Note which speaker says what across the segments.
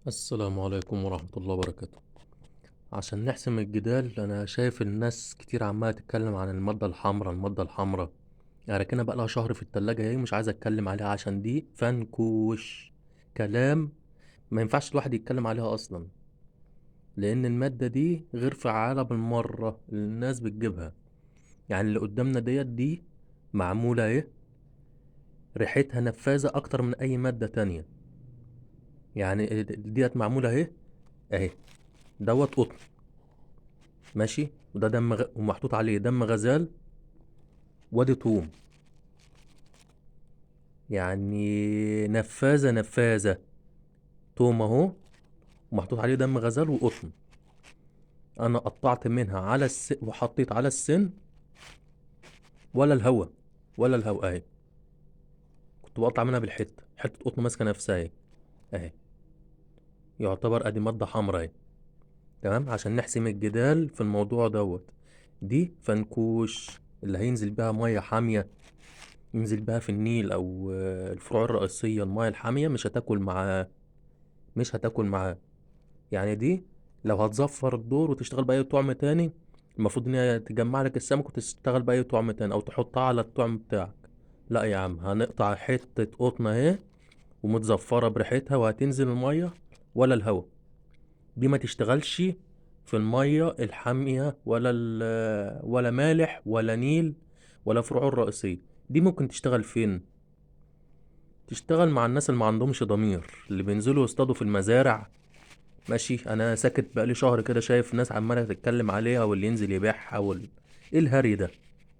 Speaker 1: السلام عليكم ورحمة الله وبركاته. عشان نحسم الجدال، أنا شايف الناس كتير عمالة تتكلم عن المادة الحمراء المادة الحمراء. يعني كده بقى لها شهر في التلاجة اهي، مش عايز أتكلم عليها عشان دي فنكوش كلام. ما ينفعش الواحد يتكلم عليها أصلا، لأن المادة دي غير فعالة بالمرة اللي الناس بتجيبها. يعني اللي قدامنا دي معمولة اهي، ريحتها نفاذة أكتر من أي مادة تانية. يعني ديت معمولة اهي دوت قطن، ماشي، وده ومحطوط عليه دم غزال، وادي طوم. يعني نفاذة نفاذة، توم اهو، ومحطوط عليه دم غزال وقطن. انا قطعت منها على وحطيت على السن، ولا الهوا، ولا الهوا اهي. كنت بقطع منها بالحتة، حتة قطن ماسكة نفسها اهي. يعتبر ادي مادة حمراء اهي. تمام، عشان نحسم الجدال في الموضوع دي فنكوش اللي هينزل بيها مية حامية، ينزل بيها في النيل او الفروع الرئيسية. المية الحامية مش هتاكل معاه. يعني دي لو هتزفر الدور وتشتغل بأي طعم تاني، المفروض ان هي تجمع لك السمك وتشتغل بأي طعم تاني او تحطها على الطعم بتاعك. لا يا عم، هنقطع حتة قطنة اهي ومتزفرة بريحتها وهتنزل المية، ولا الهوا. دي ما تشتغلش في المية الحامية، ولا مالح ولا نيل ولا فروع الرئيسية. دي ممكن تشتغل فين؟ تشتغل مع الناس اللي ما عندهمش ضمير، اللي بينزلوا يصطادوا في المزارع. ماشي، انا ساكت بقالي شهر كده، شايف ناس عماله تتكلم عليها واللي ينزل يبيعها ايه الهري ده؟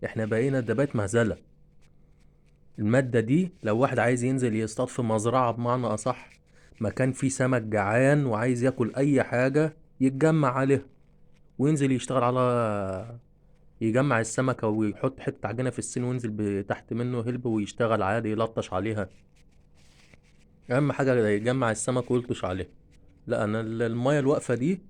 Speaker 1: احنا ده بقت مهزله. الماده دي لو واحد عايز ينزل يصطاد في مزرعه، بمعنى اصح مكان فيه سمك جعان وعايز ياكل اي حاجه، يتجمع عليها وينزل يشتغل على يجمع السمكه ويحط حته عجينه في السن وينزل تحت منه هلب ويشتغل عادي يلطش عليها. اهم حاجه يجمع السمك ويلطش عليها. لا، انا المايه الواقفه دي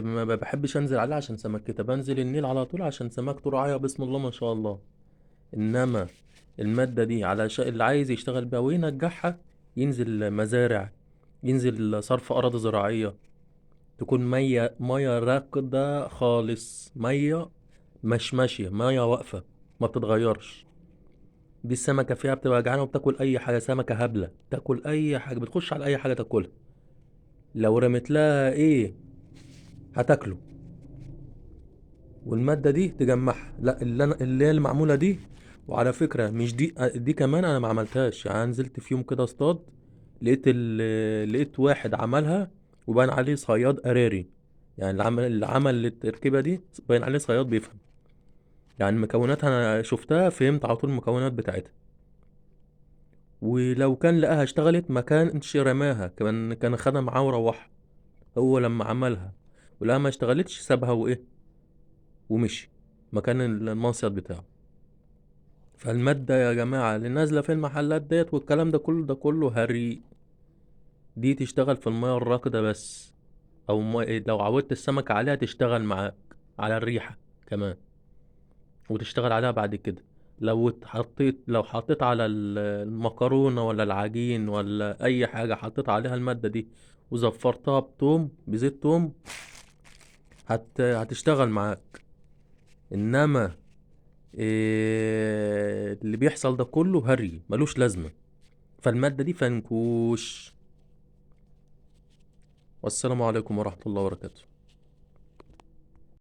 Speaker 1: ما بحبش انزل عليه عشان سمكتها. بنزل النيل على طول عشان سمكته رعاية بسم الله ما شاء الله. انما المادة دي على اللي عايز يشتغل بيها وينجحها، ينزل مزارع، ينزل صرف أراضي زراعية، تكون مية راكدة خالص، مية مش ماشية، مية واقفة ما بتتغيرش. دي السمكة فيها بتبقى جعانة وبتاكل أي حاجة، سمكة هبلة تاكل أي حاجة، بتخش على أي حاجة تاكلها. لو رميت لها إيه هتاكله. والمادة دي تجمعها. لا، اللي هي المعمولة دي. وعلى فكرة مش دي كمان انا ما عملتهاش. يعني أنا نزلت في يوم كده اصطاد، لقيت واحد عملها وبان عليه صياد قراري. يعني اللي عمل التركيبة دي باين عليه صياد بيفهم. يعني مكوناتها انا شفتها فهمت على طول المكونات بتاعتها. ولو كان لقاها اشتغلت ما كانش رماها، كان خدها معاه وروحها. هو لما عملها ولقاها ما اشتغلتش سابها ومشي مكان المنصيد بتاعه. فالمادة يا جماعة اللي نازلة في المحلات ديت والكلام ده كله هري. دي تشتغل في المياه الراكدة بس، أو لو عودت السمك عليها تشتغل معاك على الريحة كمان، وتشتغل عليها بعد كده. لو حطيت على المكرونة ولا العجين ولا أي حاجة، حطيت عليها المادة دي وزفرتها بزيت توم، هتشتغل معاك. إنما اللي بيحصل ده كله هري ملوش لازمة. فالمادة دي فنكوش. والسلام عليكم ورحمة الله وبركاته.